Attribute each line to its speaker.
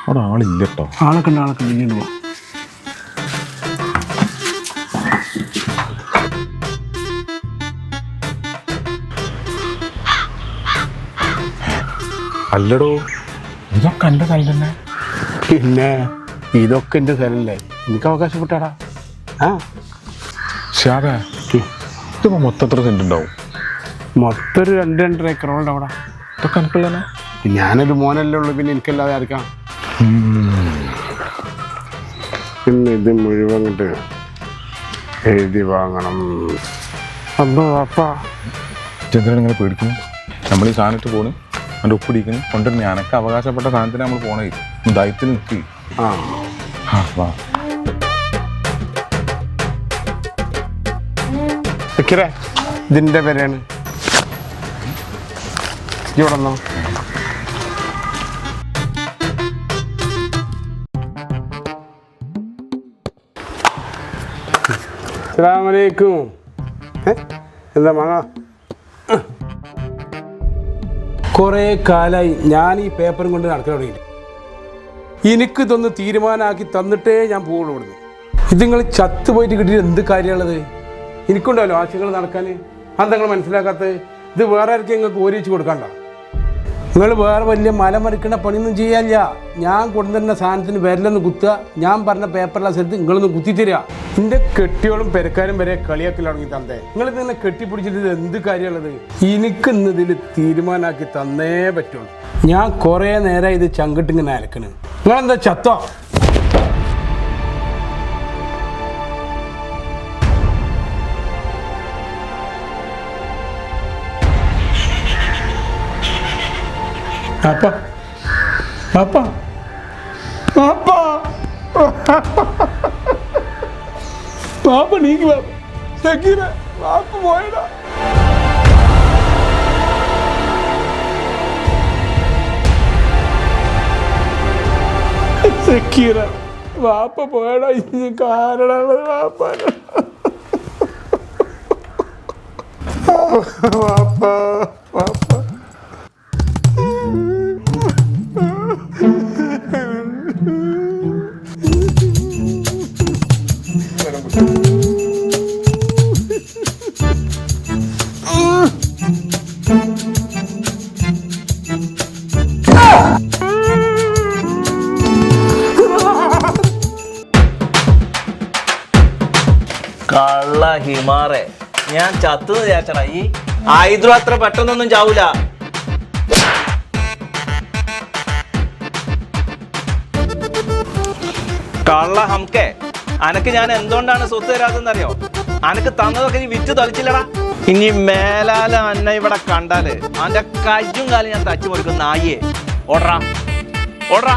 Speaker 1: അവിടെ ആളില്ല കേട്ടോ.
Speaker 2: ആളൊക്കെ ഇങ്ങോട്ട് പോവാം.
Speaker 1: അല്ലടോ, ഇതൊക്കെ എൻ്റെ സ്ഥലം തന്നെ.
Speaker 2: പിന്നെ ഇതൊക്കെ എൻ്റെ സ്ഥലമല്ലേ, എനിക്ക് അവകാശപ്പെട്ടാടാ.
Speaker 1: ഷാബേ, ഇതിപ്പോൾ മൊത്തം എത്ര സെൻറ്റ് ഉണ്ടാവും?
Speaker 2: മൊത്തം ഒരു 2-2.5 ഏക്കറോളുണ്ട് അവിടെ.
Speaker 1: ഇതൊക്കെ എനിക്കുള്ളതന്നെ.
Speaker 2: ഞാനൊരു മോനല്ലേ ഉള്ളൂ, പിന്നെ എനിക്കല്ലാതെ ആർക്കാം. പിന്നെ ഇത് മുഴുവൻ കിട്ട് എഴുതി വാങ്ങണം. അപ്പൊ അപ്പാ
Speaker 1: ചന്ദ്രൻ ഇങ്ങനെ പേടിക്കുന്നു. നമ്മൾ ഈ സാധനത്ത് പോണ്, എൻ്റെ ഒപ്പിടിക്കുന്നു കൊണ്ടുവരുന്നു. ഞാനൊക്കെ അവകാശപ്പെട്ട സാധനത്തിന് നമ്മൾ പോണേ. ദായത്തിൽ നിൽക്കി. വാ
Speaker 2: ഇതിൻ്റെ പേരാണ്. ഇവിടെ നിന്നോ. അസ്സലാമലൈക്കും. എന്താ മാങ്ങ? കുറേ കാലമായി ഞാൻ ഈ പേപ്പറും കൊണ്ട് നടക്കാൻ തുടങ്ങിയിട്ട്. എനിക്കിതൊന്ന് തീരുമാനമാക്കി തന്നിട്ടേ ഞാൻ പോവുള്ളൂ ഇവിടുന്ന്. ഇത് നിങ്ങൾ ചത്തു പോയിട്ട് കിട്ടിയിട്ട് എന്ത് കാര്യമുള്ളത്? എനിക്കുണ്ടല്ലോ ആശയങ്ങൾ നടക്കാൻ. അത് നിങ്ങൾ മനസ്സിലാക്കാത്തത്. ഇത് വേറെ ആർക്കും നിങ്ങൾക്ക് ഓരി വെച്ച് കൊടുക്കണ്ട. നിങ്ങൾ വേറെ വലിയ മല മറിക്കണ പണിയൊന്നും ചെയ്യാനില്ല. ഞാൻ കൊണ്ടുവരുന്ന സാധനത്തിന് വിരലൊന്ന് കുത്തുക, ഞാൻ പറഞ്ഞ പേപ്പറിലെ സ്ഥലത്ത് നിങ്ങളൊന്ന് കുത്തിത്തരിക. എൻ്റെ കെട്ടിയോളും പെരക്കാരും വരെ കളിയാക്കി തുടങ്ങി തന്നേ. നിങ്ങളിത് ഇങ്ങനെ കെട്ടിപ്പിടിച്ചിട്ട് ഇത് എന്ത് കാര്യമുള്ളത്? എനിക്കിന്നതിൽ തീരുമാനമാക്കി തന്നേ പറ്റുള്ളൂ. ഞാൻ കുറേ നേരം ഇത് ചങ്കിട്ടിങ്ങനെ അരക്കണ്. നിങ്ങളെന്താ ചത്തോ? പാപ്പ പാപ്പ പാപ്പ പാപ്പ നീക്ക് പാപ്പ പോയടാ. സക്കീറ വാപ്പ പോയടാ. ഇനി കാരണമുള്ളത് വാപ്പാന. വാപ്പ വാപ്പ
Speaker 3: കള്ള ഹിമാറെ, ഞാൻ ചത്തുന്ന് വിചാരിച്ചടാ. ഈ ആയുധം അത്ര പെട്ടെന്നൊന്നും ചാവൂല. കള്ള ഹംകെ, അനക്ക് ഞാൻ എന്തുകൊണ്ടാണ് സ്വത്ത് തരാതെന്നറിയോ? അനക്ക് തന്നതൊക്കെ നീ വിറ്റ് തൊലച്ചില്ലടാ. ഇനി മേലാല അന്ന ഇവിടെ കണ്ടാല് അവന്റെ കയ്യും കാലും ഞാൻ തച്ചു കൊടുക്കും. നായിയെ ഓടറാ ഓടറാ.